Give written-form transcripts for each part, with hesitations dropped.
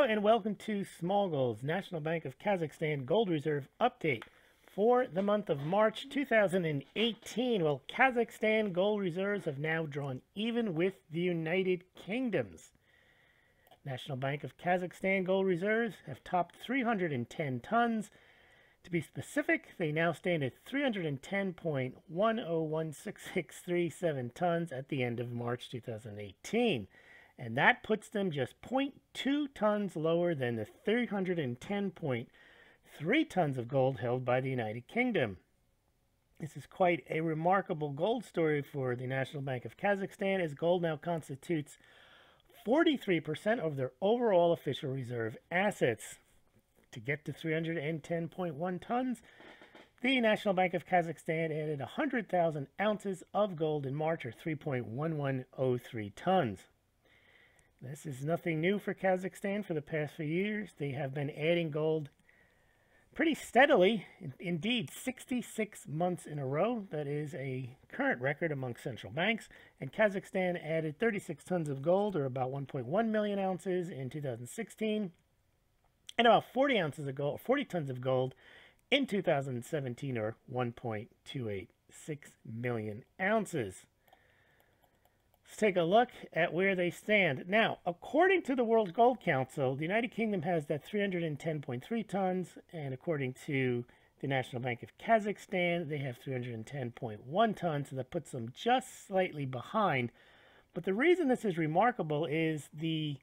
and welcome to Smaulgld's National Bank of Kazakhstan Gold Reserve Update for the month of March 2018. Well, Kazakhstan gold reserves have now drawn even with the United Kingdom's. National Bank of Kazakhstan gold reserves have topped 310 tons. To be specific, they now stand at 310.1016637 tons at the end of March 2018. And that puts them just 0.2 tons lower than the 310.3 tons of gold held by the United Kingdom. This is quite a remarkable gold story for the National Bank of Kazakhstan, as gold now constitutes 43% of their overall official reserve assets. To get to 310.1 tons, the National Bank of Kazakhstan added 100,000 ounces of gold in March, or 3.1103 tons. This is nothing new for Kazakhstan. For the past few years, they have been adding gold pretty steadily, indeed 66 months in a row. That is a current record among central banks. And Kazakhstan added 36 tons of gold, or about 1.1 million ounces in 2016, and about 40 tons of gold in 2017, or 1.286 million ounces. Let's take a look at where they stand. Now, according to the World Gold Council, the United Kingdom has that 310.3 tons, and according to the National Bank of Kazakhstan, they have 310.1 tons, so that puts them just slightly behind. But the reason this is remarkable is the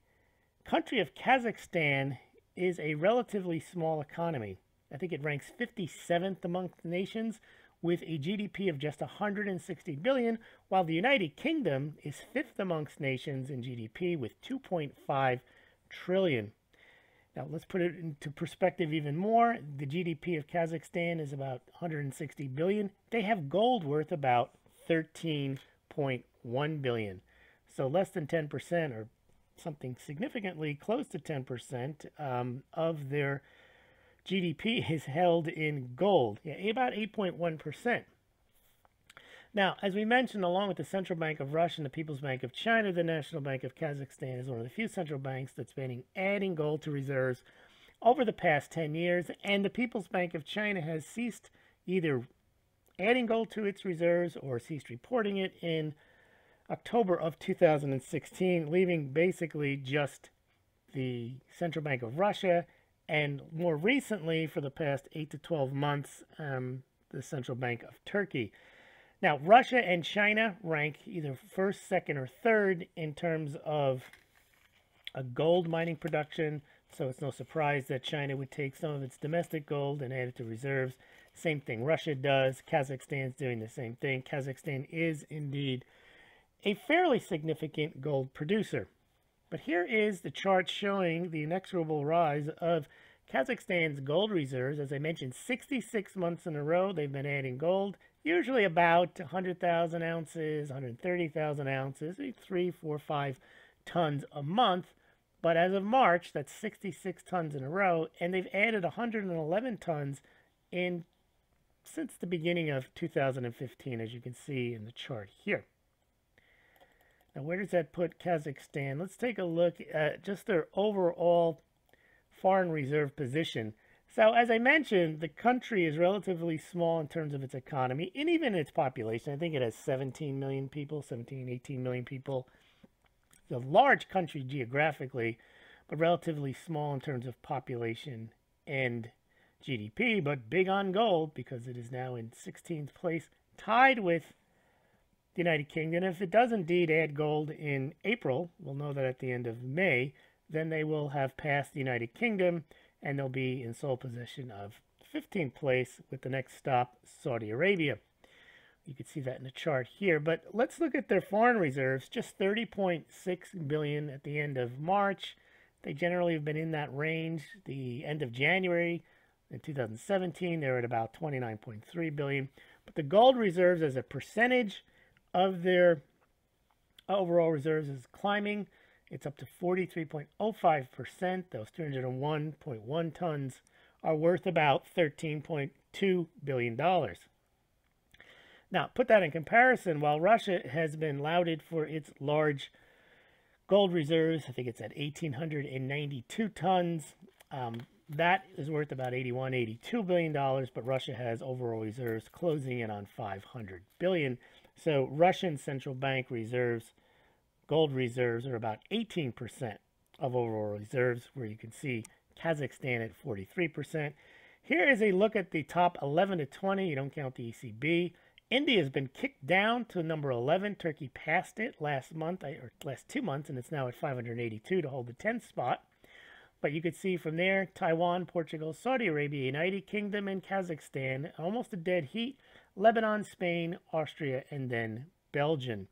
country of Kazakhstan is a relatively small economy. I think it ranks 57th amongst the nations, with a GDP of just 160 billion, while the United Kingdom is 5th amongst nations in GDP with 2.5 trillion. Now, let's put it into perspective even more. The GDP of Kazakhstan is about 160 billion. They have gold worth about 13.1 billion. So less than 10%, or something significantly close to 10% of their GDP is held in gold, about 8.1%. Now, as we mentioned, along with the Central Bank of Russia and the People's Bank of China, the National Bank of Kazakhstan is one of the few central banks that's been adding gold to reserves over the past 10 years, and the People's Bank of China has ceased either adding gold to its reserves or ceased reporting it in October of 2016, leaving basically just the Central Bank of Russia, and more recently, for the past 8 to 12 months, the Central Bank of Turkey. Now, Russia and China rank either first, second, or third in terms of a gold mining production, so it's no surprise that China would take some of its domestic gold and add it to reserves. Same thing Russia does. Kazakhstan's doing the same thing. Kazakhstan is indeed a fairly significant gold producer. But here is the chart showing the inexorable rise of Kazakhstan's gold reserves. As I mentioned, 66 months in a row they've been adding gold, usually about 100,000 ounces, 130,000 ounces, 3, 4, 5 tons a month. But as of March, that's 66 tons in a row, and they've added 111 tons since the beginning of 2015, as you can see in the chart here. Now, where does that put Kazakhstan? Let's take a look at just their overall foreign reserve position. So, as I mentioned, the country is relatively small in terms of its economy and even its population. I think it has 17 million people, 17, 18 million people. It's a large country geographically, but relatively small in terms of population and GDP, but big on gold because it is now in 16th place, tied with the United Kingdom. If it does indeed add gold in April, we'll know that at the end of May, then they will have passed the United Kingdom and they'll be in sole possession of 15th place, with the next stop Saudi Arabia. You can see that in the chart here, but let's look at their foreign reserves. Just 30.6 billion at the end of March. They generally have been in that range. The end of January in 2017, they were at about 29.3 billion. But the gold reserves as a percentage of their overall reserves is climbing. It's up to 43.05%. Those 301.1 tons are worth about $13.2 billion. Now, put that in comparison, while Russia has been lauded for its large Gold reserves, I think it's at 1,892 tons. That is worth about $82 billion, but Russia has overall reserves closing in on 500 billion. So Russian central bank reserves, gold reserves, are about 18% of overall reserves, where you can see Kazakhstan at 43%. Here is a look at the top 11 to 20. You don't count the ECB. India has been kicked down to number 11. Turkey passed it last month, or last 2 months, and it's now at 582 to hold the 10th spot. But you could see from there, Taiwan, Portugal, Saudi Arabia, United Kingdom, and Kazakhstan, almost a dead heat. Lebanon, Spain, Austria, and then Belgium.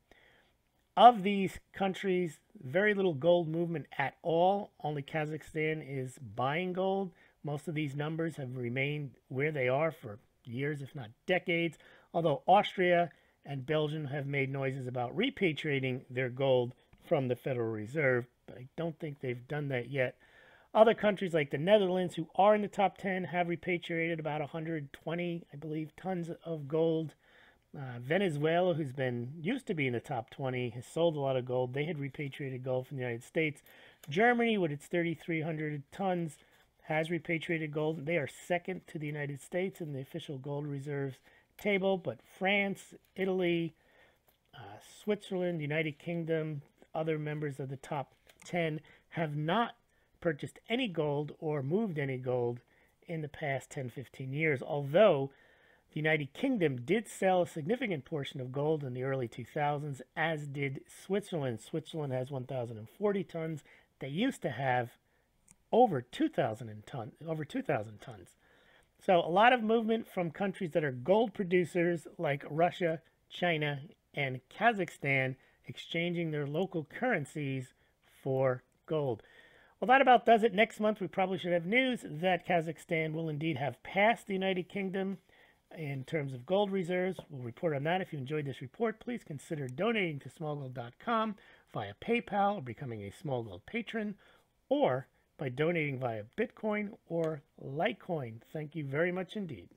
Of these countries, very little gold movement at all. Only Kazakhstan is buying gold. Most of these numbers have remained where they are for years, if not decades. Although Austria and Belgium have made noises about repatriating their gold from the Federal Reserve, but I don't think they've done that yet. Other countries like the Netherlands, who are in the top 10, have repatriated about 120, I believe, tons of gold. Venezuela, who's been used to be in the top 20, has sold a lot of gold. They had repatriated gold from the United States. Germany, with its 3,300 tons, has repatriated gold. They are second to the United States in the official gold reserves table, but France, Italy, Switzerland, United Kingdom, other members of the top 10 have not purchased any gold or moved any gold in the past 10-15 years, although the United Kingdom did sell a significant portion of gold in the early 2000s, as did Switzerland. Switzerland has 1,040 tons. They used to have over 2,000 tons. So a lot of movement from countries that are gold producers like Russia, China, and Kazakhstan, exchanging their local currencies for gold. Well, that about does it. Next month, we probably should have news that Kazakhstan will indeed have passed the United Kingdom in terms of gold reserves. We'll report on that. If you enjoyed this report, please consider donating to Smaulgld.com via PayPal or becoming a Smaulgld patron, or by donating via Bitcoin or Litecoin. Thank you very much indeed.